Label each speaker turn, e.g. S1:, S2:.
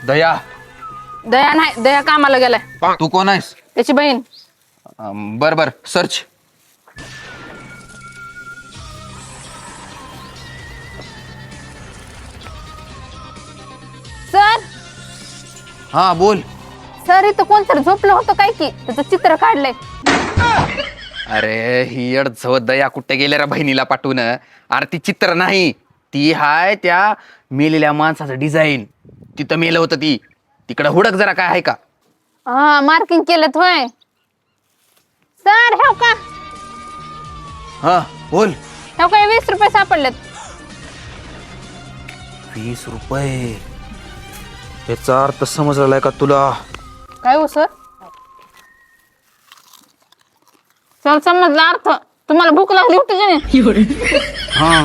S1: दया.
S2: दया नाही, दया कामाला गेलाय.
S1: तू कोण आहेस?
S2: त्याची बहीण.
S1: बर बर सर्च.
S2: सर
S1: हा बोल.
S2: सर इथं कोणतरी झोपलं होतं काय की त्याचं चित्र काढलंय.
S1: अरे ही अडचवत दया कुठे गेल्या रे बहिणीला पाठवून. अरे ती चित्र नाही, ती हाय त्या मेलेल्या माणसाचं डिझाईन. तिथं मेलं होतं ती. तिकडं हुडक जरा काय आहे का.
S2: हा मार्किंग केलं होय. सर हेव का
S1: हा बोल.
S2: हेव काय 20 रुपये सापडलेत.
S1: 20 रुपये? याचा अर्थ समजलाय का तुला?
S2: काय हो सर? सर समजला अर्थ. तुम्हाला भूक लागली होती की नाही?
S1: हा